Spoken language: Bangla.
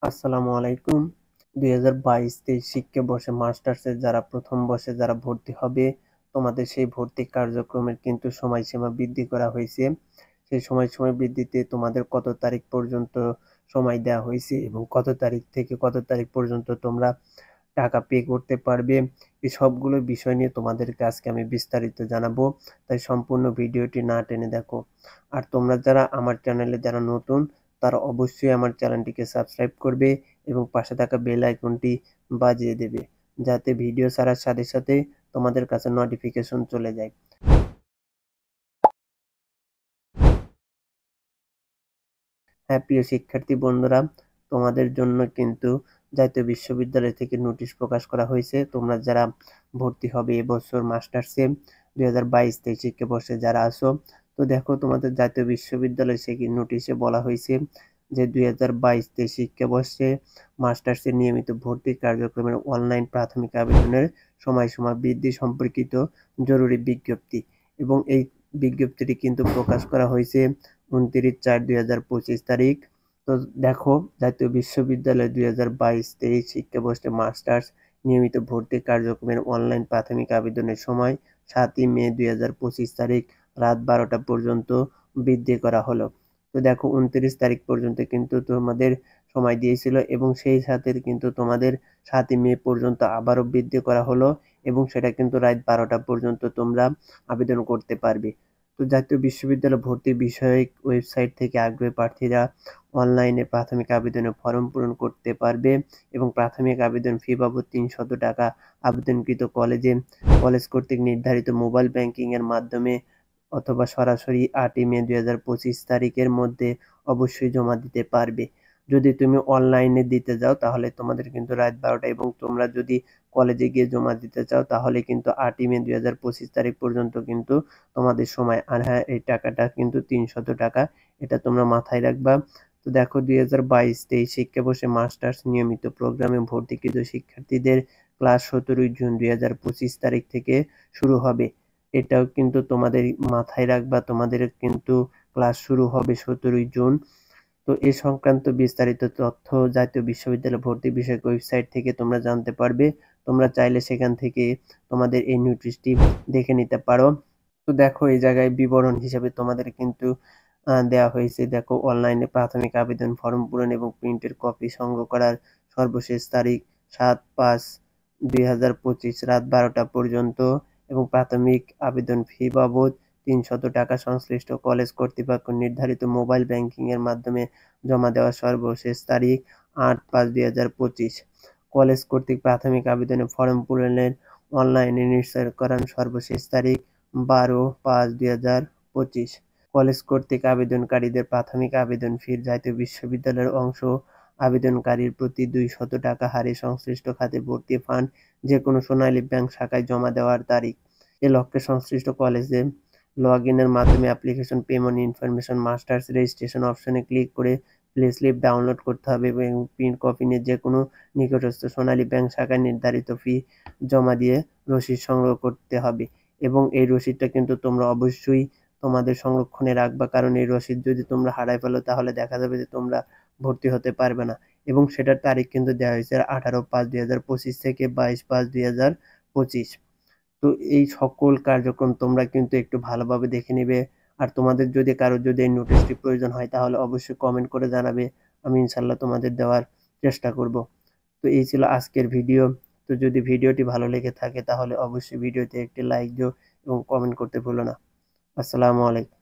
আসসালামু আলাইকুম। 2022-23 শিক্ষাবর্ষে মাস্টার্সের যারা প্রথম বর্ষে যারা ভর্তি হবে, তোমাদের সেই ভর্তি কার্যক্রমের কিন্তু সময়সীমা বৃদ্ধি করা হয়েছে। সেই সময়সীমা বৃদ্ধিতে তোমাদের কত তারিখ পর্যন্ত সময় দেওয়া হয়েছে এবং কত তারিখ থেকে কত তারিখ পর্যন্ত তোমরা টাকা পে করতে পারবে, এই সবগুলো বিষয় নিয়ে তোমাদেরকে আজকে আমি বিস্তারিত জানাবো। তাই সম্পূর্ণ ভিডিওটি না টেনে দেখো। আর তোমরা যারা আমার চ্যানেলে যারা নতুন, তারা অবশ্যই আমার চ্যানেলটিকে সাবস্ক্রাইব করবে এবং পাশে থাকা বেল আইকনটি বাজিয়ে দেবে, যাতে ভিডিও ছাড়ার সাথে সাথে তোমাদের কাছে নোটিফিকেশন চলে যায়। হ্যাঁ প্রিয় শিক্ষার্থী বন্ধুরা, তোমাদের জন্য কিন্তু জাতীয় বিশ্ববিদ্যালয় থেকে নোটিশ প্রকাশ করা হয়েছে। তোমরা যারা ভর্তি হবে এবছর মাস্টার্সে 2022-23 শিক্ষাবর্ষে যারা আছো, তো দেখো তোমাদের জাতীয় বিশ্ববিদ্যালয় থেকে নোটিশে বলা হয়েছে যে 2022-23 শিক্ষাবর্ষে মাস্টার্সের নিয়মিত ভর্তি কার্যক্রমের অনলাইন প্রাথমিক আবেদনের সময়সীমা বৃদ্ধি সম্পর্কিত জরুরি বিজ্ঞপ্তি। এবং এই বিজ্ঞপ্তিটি কিন্তু প্রকাশ করা হয়েছে 29/4/2025 তারিখ। তো দেখো, জাতীয় বিশ্ববিদ্যালয় 2022-23 শিক্ষাবর্ষে মাস্টার্স নিয়মিত ভর্তি কার্যক্রমের অনলাইন প্রাথমিক আবেদনের সময় 7ই মে 2025 তারিখ রাত 12টা পর্যন্ত বৃদ্ধি করা হলো। তো দেখো, 29 তারিখ পর্যন্ত কিন্তু তোমাদের সময় দিয়েছিল এবং সেই সাথে কিন্তু তোমাদের 7ই মে পর্যন্ত আবারও বৃদ্ধি করা হলো এবং সেটা কিন্তু রাত 12টা পর্যন্ত তোমরা আবেদন করতে পারবে। তো জাতীয় বিশ্ববিদ্যালয় ভর্তি বিষয়ক ওয়েবসাইট থেকে আগ্রহী প্রার্থীরা অনলাইনে প্রাথমিক আবেদনের ফর্ম পূরণ করতে পারবে এবং প্রাথমিক আবেদন ফি বাবদ 300 টাকা আবেদনকৃত কলেজ কর্তৃক নির্ধারিত মোবাইল ব্যাংকিং এর মাধ্যমে অথবা সরাসরি 8ই মে 2025 তারিখের মধ্যে অবশ্যই জমা দিতে পারবে। যদি তুমি অনলাইনে দিতে যাও তাহলে তোমাদের কিন্তু রাত 12টা, এবং তোমরা যদি কলেজে গিয়ে জমা দিতে চাও তাহলে কিন্তু 8ই মে 2025 তারিখ পর্যন্ত কিন্তু তোমাদের সময়। আর হ্যাঁ, এই টাকাটা কিন্তু 300 টাকা, এটা তোমরা মাথায় রাখবা। তো দেখো, 2022-23 শিক্ষাবর্ষে মাস্টার্স নিয়মিত প্রোগ্রামে ভর্তিকৃত শিক্ষার্থীদের ক্লাস 17 জুন 2025 তারিখ থেকে শুরু হবে। এটাও কিন্তু তোমাদের মাথায় রাখবা, তোমাদের কিন্তু ক্লাস শুরু হবে 17 জুন। তো এ সংক্রান্ত বিস্তারিত তথ্য জাতীয় বিশ্ববিদ্যালয় ভর্তি বিষয়ক ওয়েবসাইট থেকে তোমরা জানতে পারবে। তোমরা চাইলে সেখান থেকে তোমাদের এই নোটিশটি দেখে নিতে পারো। তো দেখো, এই জায়গায় বিবরণ হিসেবে তোমাদের কিন্তু দেওয়া হয়েছে। দেখো, অনলাইনে প্রাথমিক আবেদন ফর্ম পূরণ এবং প্রিন্টের কপি সংগ্রহ করার সর্বশেষ তারিখ 7/5/2025 রাত 12টা পর্যন্ত এবং প্রাথমিক আবেদন ফি বাবদ 300 টাকা সংশ্লিষ্ট কলেজ কর্তৃপক্ষ নির্ধারিত মোবাইল ব্যাংকিং এর মাধ্যমে জমা দেওয়ার সর্বশেষ তারিখ 8/5/2025। কলেজ কর্তৃক প্রাথমিক আবেদনের ফর্ম পূরণের অনলাইনে নিশ্চয় করার সর্বশেষ তারিখ 12/5/2025। কলেজ কর্তৃক আবেদনকারীদের প্রাথমিক আবেদন ফির জাতীয় বিশ্ববিদ্যালয়ের অংশ আবেদনকারীর প্রতি 200 টাকা হারে সংশ্লিষ্ট খাতে ভর্তি ফান্ড যে কোনো সোনালী ব্যাংক শাখায় জমা দেওয়ার তারিখ। এ লক্ষ্যে সংশ্লিষ্ট কলেজে লগ ইনের মাধ্যমে application payment information masters registration অপশনে ক্লিক করে প্লে স্লিপ ডাউনলোড করতে হবে এবং প্রিন্ট কপি নিয়ে যে কোনো নিকটস্থ সোনালী ব্যাংক শাখায় নির্ধারিত ফি জমা দিয়ে রসিদ সংগ্রহ করতে হবে। এবং এই রসিদটা কিন্তু তোমরা অবশ্যই তোমাদের সংরক্ষণে রাখবা, কারণ এই রসিদ যদি তোমরা হারাই ফেলো তাহলে দেখা যাবে যে তোমরা ভর্তি হতে পারবে না। এবং সেটার তারিখ কিন্তু দেওয়া হয়েছে 18/5/2025 থেকে 22/5/2025। তো এই সকল কার্যক্রম তোমরা কিন্তু একটু ভালোভাবে দেখে নিবে। আর তোমাদের যদি কারো যদি এই নোটিশটি প্রয়োজন হয় তাহলে অবশ্যই কমেন্ট করে জানাবে, আমি ইনশাল্লাহ তোমাদের দেওয়ার চেষ্টা করব। তো এই ছিল আজকের ভিডিও। তো যদি ভিডিওটি ভালো লেগে থাকে তাহলে অবশ্যই ভিডিওতে একটি লাইক দিও এবং কমেন্ট করতে ভুলো না। আসসালামু আলাইকুম।